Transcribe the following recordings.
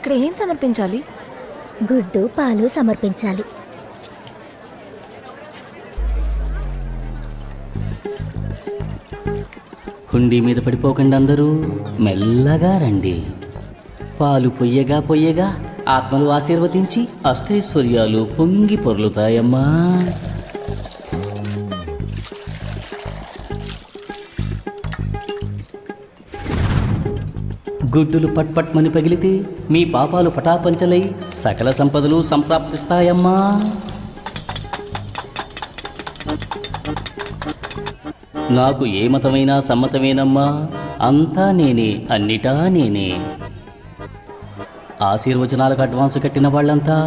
ఇక్కడ ఏం సమర్పించాలి? గుడ్డు పాలు సమర్పించాలి. హుండీ మీద పడిపోకండి, అందరూ మెల్లగా రండి. పాలు పొయ్యగా పొయ్యగా ఆత్మలు ఆశీర్వదించి అష్టైశ్వర్యాలు పొంగి పొర్లుతాయమ్మా. గుడ్డులు పట్పట్మని పగిలితే మీ పాపాలు పటాపంచలై సకల సంపదలు సంప్రాప్తిస్తాయమ్మా. నాకు ఏ మతమైనా సమ్మతమేనమ్మా. అంతా నేనే, అన్నిటా నేనే. ఆశీర్వచనాలకు అడ్వాన్స్ కట్టిన వాళ్ళంతా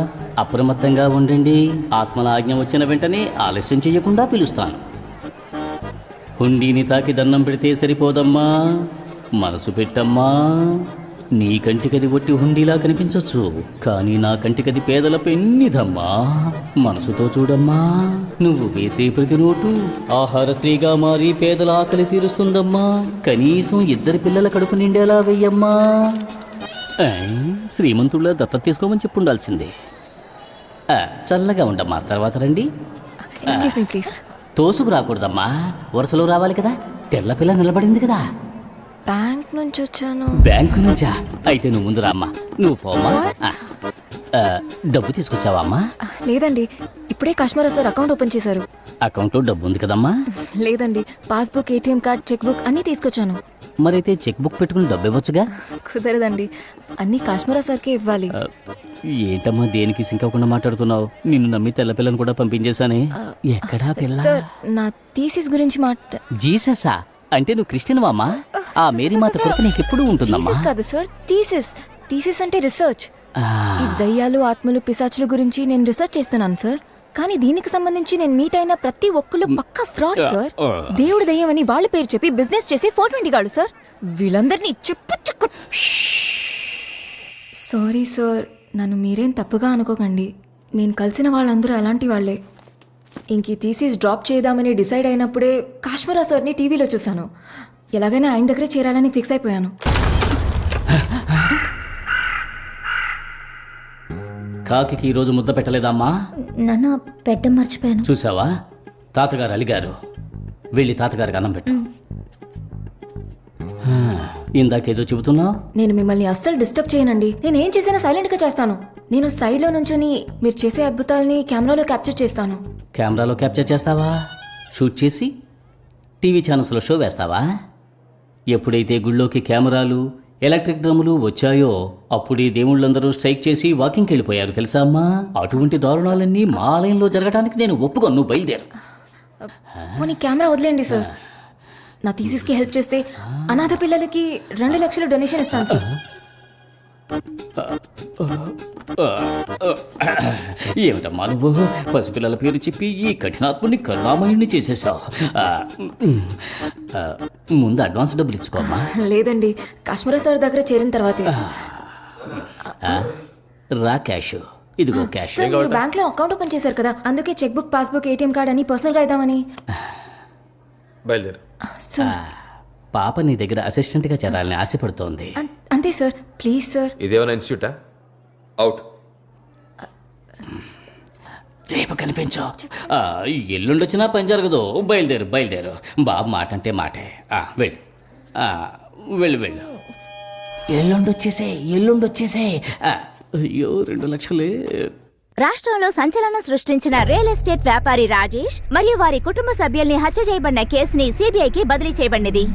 అప్రమత్తంగా ఉండండి. ఆత్మల ఆజ్ఞ వచ్చిన వెంటనే ఆలస్యం చేయకుండా పిలుస్తాను. హుండీని తాకి దండం పెడితే సరిపోదమ్మా, మనసు పెట్టమ్మా. నీ కంటికది ఒట్టి హుండీలా కనిపించవచ్చు, కానీ నా కంటికది పేదల పెన్నిదమ్మా. మనసుతో చూడమ్మా. నువ్వు వేసే ప్రతి నోటు ఆహార స్త్రీగా మారి పేదల ఆకలి తీరుస్తుందమ్మా. కనీసం 2 పిల్లల కడుపు నిండేలా వెయ్యమ్మా. శ్రీమంతుళ్ళ దత్త తీసుకోమని చెప్పుండాల్సిందే. చల్లగా ఉండమ్మా, తర్వాత రండి. Excuse me please. తోసుకు రాకూడదమ్మా, వరుసలో రావాలి కదా. తెల్ల పిల్ల నిలబడింది కదా. బ్యాంక్ నుంచి వచ్చాను. బ్యాంకు నుంచా? అయితే నువ్వు ముందు రామ్మా. నువ్వు పోమ్మా. డబ్బు తీసుకొచ్చావా అమ్మా? లేదండి, ఇప్పుడే కాశ్మీరా సార్ అకౌంట్ ఓపెన్ చేశారు. అకౌంట్లో డబ్బు ఉంది కదమ్మా? లేదండి, passbook, ATM card, cheque book అన్నీ తీసుకొచ్చాను. మరైతే చెక్ బుక్ పెట్టుకుని డబ్బు ఇవ్వచ్చుగా. కుదరదండి, అన్నీ కాశ్మీరా సార్కే ఇవ్వాలి. ఏంటమ్మా దేనికి సింకకుండా మాట్లాడుతున్నావు? నిన్ను నమ్మి తెల్లపిల్లని కూడా పంపించేశానే. ఎక్కడా పిల్ల? సార్, నా థీసిస్ గురించి జీససా? అంటే నువ్వు క్రిస్టియన్ వామ్మా? ఆ మేరీ మాత కొరకు నీకు ఎప్పుడు ఉంటుందమ్మా? జీసస్ కాదు సార్, థీసిస్. థీసిస్ అంటే రీసెర్చ్. ఈ దయ్యాలు, ఆత్మలు, పిశాచుల గురించి నేను రీసెర్చ్ చేస్తున్నాను సార్. కానీ దీనికి సంబంధించి నేను మీట్ అయిన ప్రతి ఒక్కళ్ళు పక్కా ఫ్రాడ్ సార్. దేవుడి దయ్యం అని వాళ్ళ పేరు చెప్పి బిజినెస్ చేసి 420 గాడు సార్. వీళ్ళందరినీ చెప్పు. సారీ సార్, నన్ను మీరేం తప్పుగా అనుకోకండి. నేను కలిసిన వాళ్ళందరూ అలాంటి వాళ్లే. ఇంక ఈ థీసిస్ డ్రాప్ చేద్దామని డిసైడ్ అయినప్పుడే కాశ్మీరా సార్ని టీవీలో చూశాను. ఎలాగైనా ఆయన దగ్గరే చేరాలని ఫిక్స్ అయిపోయాను. కాకి ఈరోజు ముద్ద పెట్టలేదమ్మా? నాన్న పెట్ట మర్చిపోయాను. చూసావా, తాతగారు అలిగారు. వెళ్ళి తాతగారికి అన్నం పెట్టు. ఇందాకేదో చెబుతున్నావు. నేను మిమ్మల్ని అస్సలు డిస్టర్బ్ చేయనండి. నేను ఏం చేసినా సైలెంట్గా చేస్తాను. నేను సైడ్లో నుంచొని మీరు చేసే అద్భుతాలని కెమెరాలో క్యాప్చర్ చేస్తాను. కెమెరాలో క్యాప్చర్ చేస్తావా? షూట్ చేసి టీవీ ఛానల్స్లో షో వేస్తావా? ఎప్పుడైతే గుళ్ళోకి కెమెరాలు, ఎలక్ట్రిక్ డ్రమ్ములు వచ్చాయో అప్పుడే దేవుళ్ళందరూ స్ట్రైక్ చేసి వాకింగ్కి వెళ్ళిపోయారు తెలుసా అమ్మా. అటువంటి దారుణాలన్నీ మా ఆలయంలో జరగడానికి నేను ఒప్పుకోను. నువ్వు బయలుదేరు. పోనీ కెమెరా వదిలేండి సార్. నా థీసిస్కి హెల్ప్ చేస్తే అనాథ పిల్లలకి 2 లక్షలు డొనేషన్ ఇస్తాను సార్. ఏమిటమ్మా నువ్వు పసిపిల్లల పేరు చెప్పి ఈ కఠినాత్ముని కరుణామయుణ్ణి చేసేసావు. ముందు అడ్వాన్స్ డబ్బులు ఇచ్చుకోమ్మా. లేదండి, కాశ్మీరా సార్ దగ్గర చేరిన తర్వాతే. రా క్యాష్. ఇదిగో క్యాష్. సార్, మీరు బ్యాంక్ లో అకౌంట్ ఓపెన్ చేశారు కదా, అందుకే cheque book, passbook, ATM card అని పర్సనల్ గా ఇద్దామని. బయలుదేరు. పాప నీ దగ్గర అసిస్టెంట్ గా చేరాలని ఆశపడుతోంది. అంతే సార్, ప్లీజ్ సార్. ఇదేమైనా ఇన్స్టిట్యూటా? అవుట్. రేపు కనిపించు. ఎల్లుండి వచ్చినా పని జరగదు. బయలుదేరు బయలుదేరు. బాబు మాట అంటే మాటే. వెళ్ళు వెళ్ళు వెళ్ళు. ఎల్లుండి వచ్చేసే. అయ్యో 2 లక్షలే. రాష్ట్రంలో సంచలనం సృష్టించిన రియల్ ఎస్టేట్ వ్యాపారి రాజేష్ మరియు వారి కుటుంబ సభ్యుల్ని హత్య చేయబడిన కేసుని సిబిఐకి బదిలీ చేయబడినది.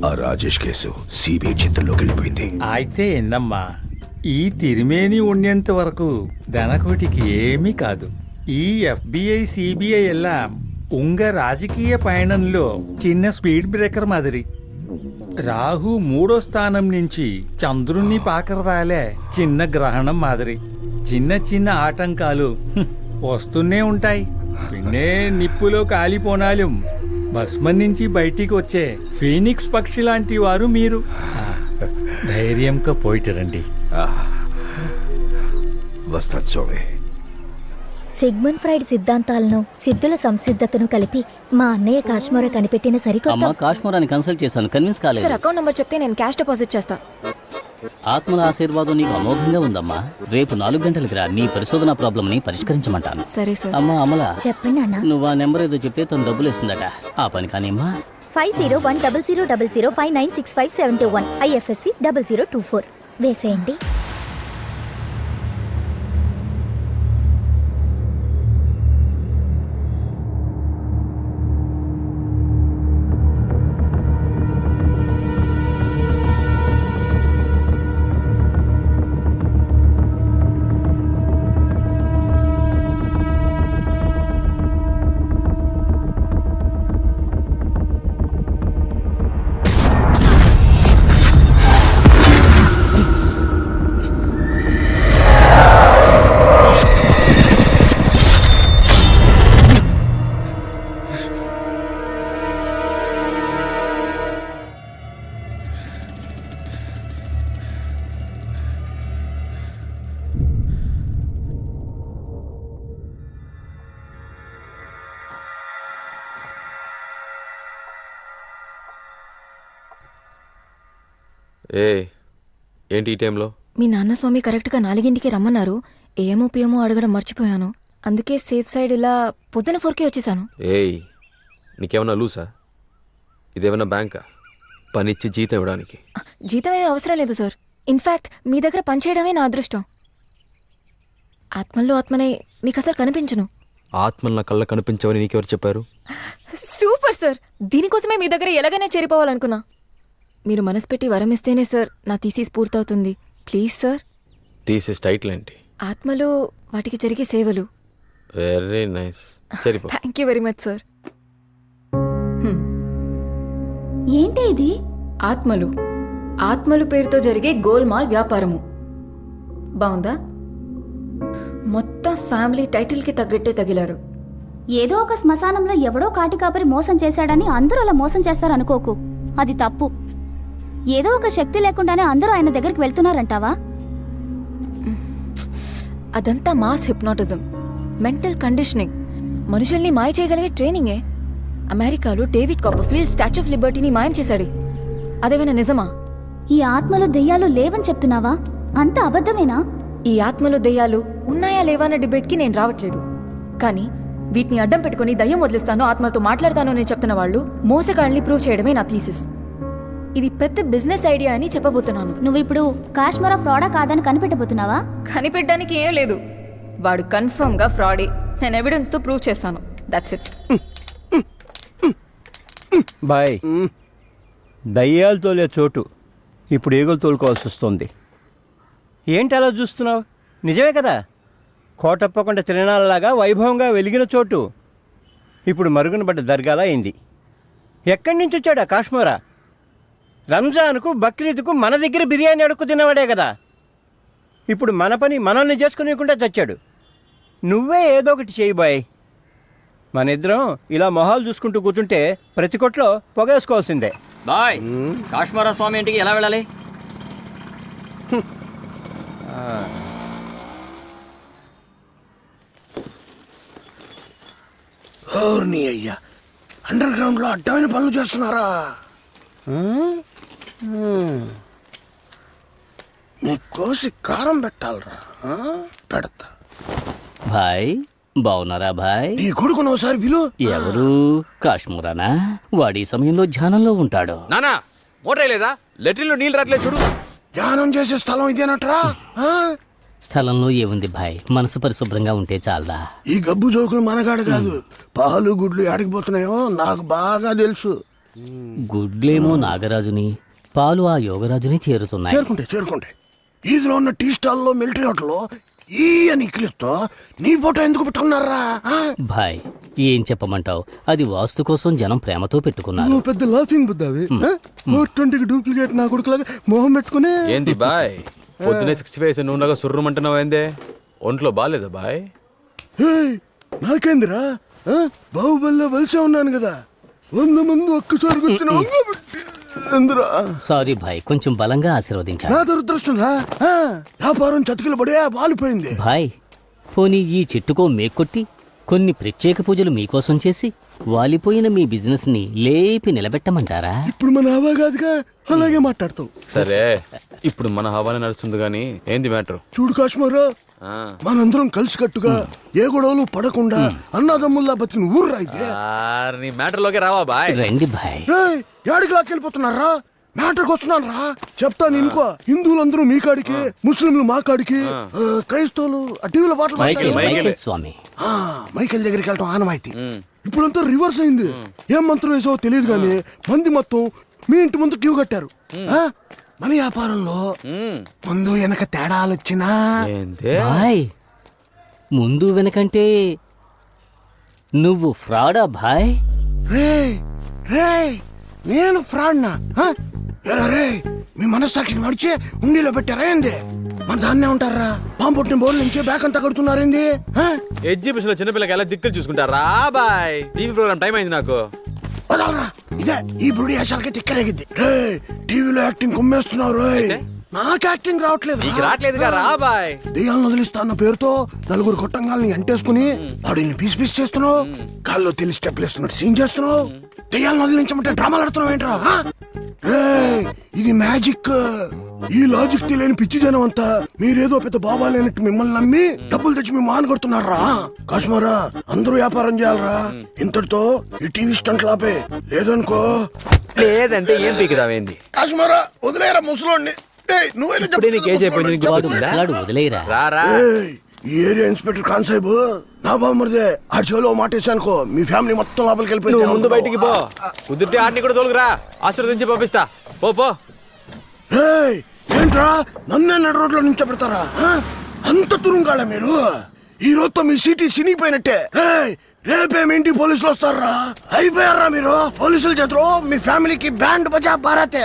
ఆ రాజేష్ కేసు సిబిఐ చేతుల్లోకి వెళ్ళిపోయింది. అయితే ఎన్నమ్మా, ఈ తిరిమేని ఉండేంత వరకు ధనకోటికి ఏమీ కాదు. ఈ ఎఫ్బిఐ, సిబిఐ ఎల్లాం ఉంగ రాజకీయ పయనంలో చిన్న స్పీడ్ బ్రేకర్ మాదిరి. రాహు 3వ స్థానం నుంచి చంద్రుణ్ణి పాకరదాలే చిన్న గ్రహణం మాదిరి. చిన్న చిన్న ఆటంకాలు వస్తూనే ఉంటాయి. పిన్నే నిప్పులో కాలిపోనాലും భస్మం నుంచి బయటికి వచ్చే ఫీనిక్స్ పక్షి లాంటి వారు మీరు. ధైర్యంగా పోయిటరండి. వస్తాను స్వామి. సిగ్మండ్ ఫ్రైడ్ సిద్ధాంతాలను సిద్ధుల సంసిద్ధతను కలిపి మా అన్నయ్య కాశ్మీర కనిపెట్టిన సరికొత్త అమ్మ కాశ్మీరాన్ని కన్సల్ట్ చేశాను, కన్విన్స్ కాలేదు. సార్ అకౌంట్ నంబర్ చెప్తే నేను క్యాష్ డిపాజిట్ చేస్తా. ఆత్మల ఆశీర్వాదం నీకు అమోఘంగా ఉందమ్మా. రేపు 4 గంటలకి రా, నీ పరిశోధన ప్రాబ్లం ని పరిష్కరించమంటాను. సరే సార్. అమ్మా అమల, చెప్పండి అన్న. నువ్వు ఆ నెంబర్ ఏదో చెప్తే తను డబ్బులు ఇస్తుందట. ఆ పని కానీమ్మా. 501000596571 IFSC 0024 వేసేయండి. ఏంటి ఈ టైంలో? మీ నాన్న స్వామి కరెక్ట్గా 4ంటికి రమ్మన్నారు. ఏమో పియమో అడగడం మర్చిపోయాను. అందుకే సేఫ్ సైడ్ ఇలా పొద్దున 4కే వచ్చేసాను. నీకేమన్నా లూసా? ఇదేమన్నా బ్యాంకా? పనిచ్చి జీతం ఇవ్వడానికి? జీతం ఏమీ అవసరం లేదు సార్. ఇన్ఫాక్ట్ మీ దగ్గర పనిచేయడమే నా అదృష్టం. ఆత్మల్లో ఆత్మనే మీకు అసలు కనిపించను. ఆత్మలు నా కళ్ళ కనిపించవని నీకెవరు చెప్పారు? Super sir. దీనికోసమే మీ దగ్గర ఎలాగైనా చేరిపోవాలనుకున్నా. మీరు మనసు పెట్టి వరం ఇస్తేనే సార్ నా థీసిస్ పూర్తవుతుంది. Please sir. థీసిస్ టైటిల్ ఏంటి? ఆత్మలు వాటికి జరిగే సేవలు. Very nice. సరిపో. Thank you very much sir. ఏంటి ఇది? ఆత్మలు ఆత్మలు పేరుతో జరిగే గోల్మాల్ వ్యాపారము. బాగుందా? మొత్తం ఫ్యామిలీ టైటిల్కి తగ్గట్టే తగిలారు. ఏదో ఒక శ్మశానంలో ఎవడో కాటి కాపరి మోసం చేశాడని అందరూ అలా మోసం చేస్తారనుకోకు. అది తప్పు. ఏదో ఒక శక్తి లేకుండానే అందరూ ఆయన దగ్గరికి వెళ్తున్నారంటావా? అదంతా మాస్ హిప్నాటిజం, మెంటల్ కండిషనింగ్, మనుషుల్ని మాయ చేయగలిగే ట్రైనింగే. అమెరికాలో డేవిడ్ కాపర్ఫీల్డ్ స్టాచ్యూ ఆఫ్ లిబర్టీని మాయం చేశాడు. అదేమైనా నిజమా? ఈ ఆత్మలు దెయ్యాలు లేవని చెప్తున్నావా? అంత అబద్ధమేనా? ఈ ఆత్మలు దెయ్యాలు ఉన్నాయా లేవా అన్న డిబేట్కి నేను రావట్లేదు. కానీ వీటిని అడ్డం పెట్టుకుని దయ్యం వదిలిస్తాను, ఆత్మలతో మాట్లాడతాను అని చెప్తున్న వాళ్ళు మోసగాళ్ళని ప్రూవ్ చేయడమే నా థీసిస్. ఇది పెద్ద బిజినెస్ ఐడియా అని చెప్పబోతున్నాను. నువ్వు ఇప్పుడు కాశ్మీరా ఫ్రాడా కాదని కనిపెట్టబోతున్నావా? కనిపెట్టడానికి ఏం లేదు. వాడు కన్ఫర్మ్ గా ఫ్రాడే. నేను ఎవిడెన్స్ తో ప్రూవ్ చేస్తాను. That's it. బాయ్, దయ్యాలు తోలే చోటు ఇప్పుడు ఏగులు తోలుకోవాల్సి వస్తుంది. ఏంటి అలా చూస్తున్నావు? నిజమే కదా, కోటప్పకొండ తిరణాలలాగా వైభవంగా వెలిగిన చోటు ఇప్పుడు మరుగున పడ్డ దర్గాలా అయింది. ఎక్కడి నుంచి వచ్చాడు ఆ కాశ్మీరా? రంజాన్కు బక్రీద్కు మన దగ్గర బిర్యానీ అడుక్కు తిన్నవాడే కదా. ఇప్పుడు మన పని మనల్ని చేసుకునేకుండా చచ్చాడు. నువ్వే ఏదో ఒకటి చేయి బాయ్. మన ఇద్దరం ఇలా మొహాలు చూసుకుంటూ కూర్చుంటే ప్రతి కొట్లో పొగేసుకోవాల్సిందే. బాయ్, కాశ్మీరా స్వామి ఇంటికి ఎలా వెళ్ళాలి? నీ అయ్యా, అండర్ గ్రౌండ్ లో అడ్డమైన పనులు చేస్తున్నారా? మీ కోసి కారం పెట్టాలరా. పెడతా. భాయ్ బావున్నారా భాయ్? నీ కొడుకును ఒకసారి పిలు. ఎవరు? కాశ్మీరానా? వాడి సమయంలో ధ్యానంలో ఉంటాడు. నానా మోటార్ లేదా? లెట్రిన్లో నీళ్ళు రాట్లేదు చూడు. ధ్యానం చేసే స్థలం ఇదేనట్రా? స్థలంలో ఏముంది భాయ్, మనసు పరిశుభ్రంగా ఉంటే చాలదా? ఈ గబ్బు జోకులు మనగాడు కాదు. పాలు గుడ్లు ఎడకిపోతున్నాయో నాకు బాగా తెలుసు. గుడ్లేమో నాగరాజుని, పాలు ఆ యోగరాజుని చేరుతున్నాయి. చేరుకుంటే ఈదులో ఉన్న టీ స్టాల్లో మిలిటరీ హోటల్లో ఈ అని ఇక్కిలితో నీ ఫోటో ఎందుకు పెట్టుకున్నారా? భాయ్ ఏం చెప్పమంటావు, అది వాస్తు కోసం జనం ప్రేమతో పెట్టుకున్నారు. పెద్ద లాఫింగ్ బుద్ధావి. 420కి డూప్లికేట్ నా కొడుకులాగా మొహం పెట్టుకునే. ఏంది బాయ్ పొద్దునే 65 నూనెగా సుర్రమంటున్నావు? ఏందే ఒంట్లో బాగాలేదా బాయ్? నాకేందిరా, బాహుబలిలో వలసే ఉన్నాను కదా, 100 మంది ఒక్కసారి కూర్చుని సారీ భాయ్, కొంచెం బలంగా ఆశీర్వదించాను. నా దురదృష్టం రా. వ్యాపారం చతికిల పడే వాలిపోయింది. భాయ్ పోనీ ఈ చెట్టుకో మేకొట్టి కొన్ని ప్రత్యేక పూజలు మీకోసం చేసి వాలిపోయిన మీ బిజినెస్ని లేపి నిలబెట్టమంటారా? ఇప్పుడు మన హవా కాదుగా, అలాగే మాట్లాడతాం. సరే ఇప్పుడు మన హవానే నడుస్తుంది గానీ ఏంది మ్యాటర్? చూడు కాశ్మీరా, మనందరం కలిసికట్టుగా ఏ గొడవలు పడకుండా అన్నదమ్ముల్లా బతికిన ఊర్రా ఇది. నీ మ్యాటర్ లోకి రావా బాయ్? రండి భాయ్. రేయ్, యాడికి లాక్కెళ్ళిపోతున్నారా? మ్యాటర్కి వస్తున్నాను రా, చెప్తాను ఇంకో. హిందువులందరూ మీ కాడికి, ముస్లింలు మా కాడికి, క్రైస్తవులు ఆ టీవీలో పాటలు మైకేల్ పాడతారు. మైకేల్ స్వామి. మైకేల్ దగ్గరికి వెళ్ళటం ఆనవాయితీ. ఇప్పుడంతా రివర్స్ అయింది. ఏం మంత్రం వేసావో తెలియదు కానీ మంది మొత్తం మీ ఇంటి ముందు క్యూ కట్టారు. మన వ్యాపారంలో ముందు వెనక తేడాలు వచ్చినా ఏందే? భాయ్ ముందు వెనకంటే నువ్వు ఫ్రాడా భాయ్? రే రే నేను ఫ్రాడ్నా? ఎరా రే, మీ మనస్సాక్షిని మడిచి ఉండిలో పెట్టారా ఏంది? మన దాన్నే ఉంటారా? పాము పుట్టిన బోర్ల నుంచి బ్యాక్ అంతా కడుతున్నారేంది? ఎగ్జిబిషన్ లో చిన్నపిల్లకి ఎలా దిక్కులు చూసుకుంటారా బాయ్? టీవీ ప్రోగ్రామ్ టైం అయింది నాకు. వదలరా, ఇదే ఈ బుడి యాశాలకి తిక్కరేగిద్ది. రే, టీవీలో యాక్టింగ్ కుమ్మేస్తున్నావు రోయ్. నాకు యాక్టింగ్ రావట్లేదు. నీకు రావట్లేదుగా రా బాయ్. దెయ్యాలను వదిలిస్తా అన్న పేరుతో నలుగురు కొట్టంగాల్ని ఎంటేసుకుని బాడీని పీస్ పీస్ చేస్తున్నావు. కాల్లో తెలిసి స్టెప్లు వేస్తున్నట్టు సీన్ చేస్తున్నావు. దెయ్యాలను వదిలించమంటే డ్రామాలు ఆడుతున్నావు ఏంట్రా? రే, ఇది మ్యాజిక్. ఈ లాజిక్ తెలియని పిచ్చి జనం అంతా మీరేదో పెద్ద బాబా లేనట్టు మిమ్మల్ని నమ్మి డబ్బులు తెచ్చి మీ మాన కొడుతున్నారా? కాశ్మీరా, అందరూ వ్యాపారం చేయాలరా. ఇంతటితో ఈ టీవీ స్టంట్ లాపే, లేదనుకో లేదంటే ఏం పీకిరావేంది? కాశ్మీరా, వదిలేరా ముసలోడిని. ఇప్పుడే నీకు ఏజ్ అయిపోయింది, నీకు వాడు గుర్తుందా? ముసలాడు, వదిలేయరా. రారా. ఈ ఏరియా ఇన్స్పెక్టర్ ఖాన్ సాహిబ్ నా బామ్మరిదే. ఆ చెవులో మాటేసానుకో మీ ఫ్యామిలీ మొత్తం లోపలికి నువ్వు వెళ్ళిపోయింది. ముందు బయటికి పో, కుదిరితే ఆడిని కూడా తోలుకురా, ఆశీర్వదించి పంపిస్తా. పో పో. రేయ్, ఏంట్రా నన్నే నడు రోడ్లో నుంచోబెడతారా? అంత తురుంగాళ్ళ మీరు? ఈ రోజుతో మీ సిటీ సినిగిపోయినట్టే. రేయ్, రేపేమింటి పోలీసులు వస్తారా? అయిపోయారా మీరు? పోలీసుల చేతిలో మీ ఫ్యామిలీకి బ్యాండ్ బజా బారాతే.